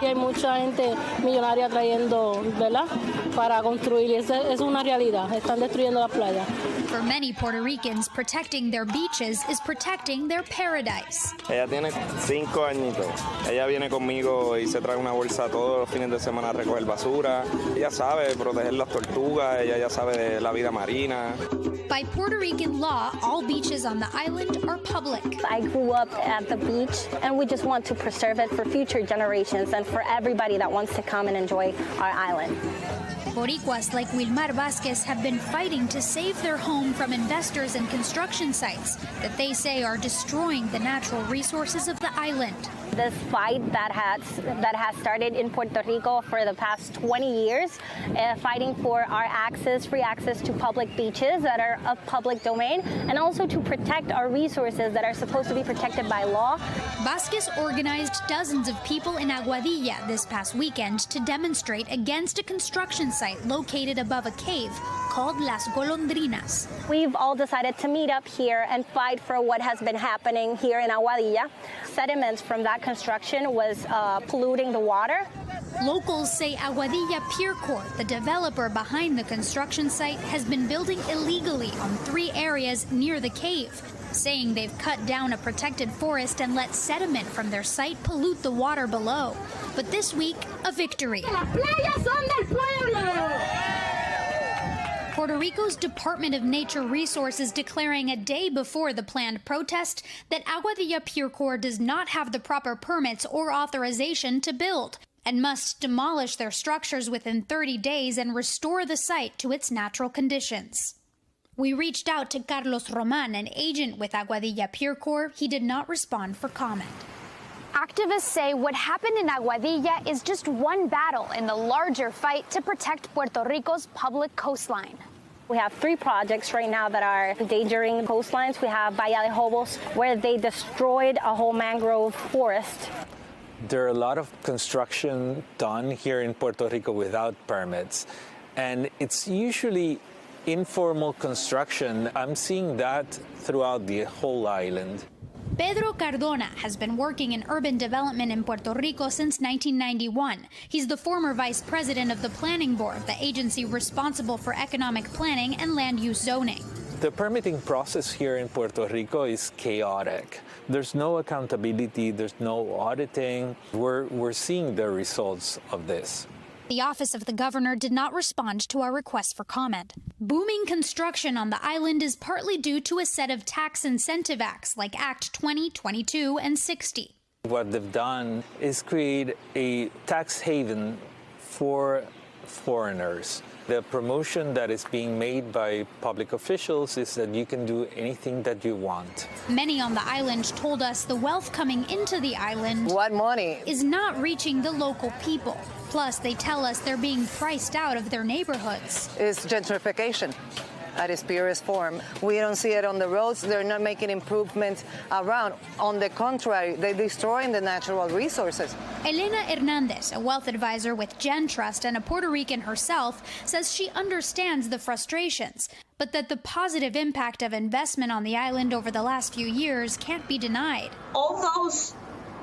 Y hay mucha gente millonaria trayendo, ¿verdad?, para construir. Y esa es una realidad. Están destruyendo la playa. For many Puerto Ricans, protecting their beaches is protecting their paradise. Ella tiene 5 añitos. Ella viene conmigo y se trae una bolsa todos los fines de semana a recoger basura. Ella sabe proteger las tortugas, ella ya sabe de la vida marina. By Puerto Rican law, all beaches on the island are public. I grew up at the beach, and we just want to preserve it for future generations and for everybody that wants to come and enjoy our island. Boricuas like Wilmar Vázquez have been fighting to save their home from investors and construction sites that they say are destroying the natural resources of the island. This fight that has started in Puerto Rico for the past 20 years, fighting for our free access to public beaches that are of public domain, and also to protect our resources that are supposed to be protected by law. Vázquez organized dozens of people in Aguadilla this past weekend to demonstrate against a construction site located above a cave called Las Golondrinas. We've all decided to meet up here and fight for what has been happening here in Aguadilla. Sediments from that construction was polluting the water. Locals say Aguadilla Pier Corp, the developer behind the construction site, has been building illegally on 3 areas near the cave, saying they've cut down a protected forest and let sediment from their site pollute the water below. But this week, a victory. Las playas son del pueblo. Puerto Rico's Department of Nature Resources declaring a day before the planned protest that Aguadilla Pier Corp does not have the proper permits or authorization to build and must demolish their structures within 30 days and restore the site to its natural conditions. We reached out to Carlos Roman, an agent with Aguadilla Pier Corp. He did not respond for comment. Activists say what happened in Aguadilla is just one battle in the larger fight to protect Puerto Rico's public coastline. We have 3 projects right now that are endangering coastlines. We have Bahía de Jobos, where they destroyed a whole mangrove forest. There are a lot of construction done here in Puerto Rico without permits, and it's usually informal construction. I'm seeing that throughout the whole island. Pedro Cardona has been working in urban development in Puerto Rico since 1991. He's the former vice president of the Planning Board, the agency responsible for economic planning and land use zoning. The permitting process here in Puerto Rico is chaotic. There's no accountability, there's no auditing. We're seeing the results of this. The Office of the Governor did not respond to our request for comment. Booming construction on the island is partly due to a set of tax incentive acts like Act 20, 22, and 60. What they've done is create a tax haven for foreigners. The promotion that is being made by public officials is that you can do anything that you want. Many on the island told us the wealth coming into the island what money is not reaching the local people. Plus, they tell us they're being priced out of their neighborhoods. It's gentrification at its purest form. We don't see it on the roads. They're not making improvements around. On the contrary, they're destroying the natural resources. Elena Hernandez, a wealth advisor with Gen Trust and a Puerto Rican herself, says she understands the frustrations, but that the positive impact of investment on the island over the last few years can't be denied. All those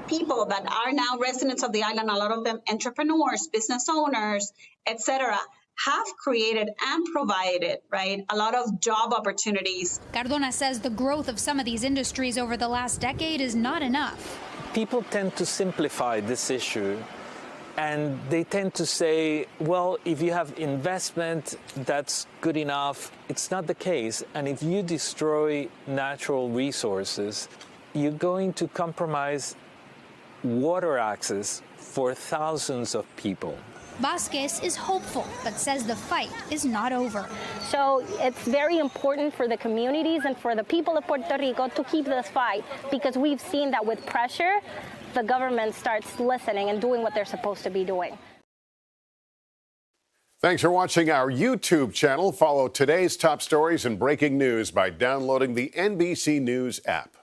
people that are now residents of the island, a lot of them entrepreneurs, business owners, etc., have created and provided, right, a lot of job opportunities. Cardona says the growth of some of these industries over the last decade is not enough. People tend to simplify this issue, and they tend to say, well, if you have investment, that's good enough. It's not the case. And if you destroy natural resources, you're going to compromise water access for thousands of people. Vázquez is hopeful, but says the fight is not over. So it's very important for the communities and for the people of Puerto Rico to keep this fight, because we've seen that with pressure, the government starts listening and doing what they're supposed to be doing. Thanks for watching our YouTube channel. Follow today's top stories and breaking news by downloading the NBC News app.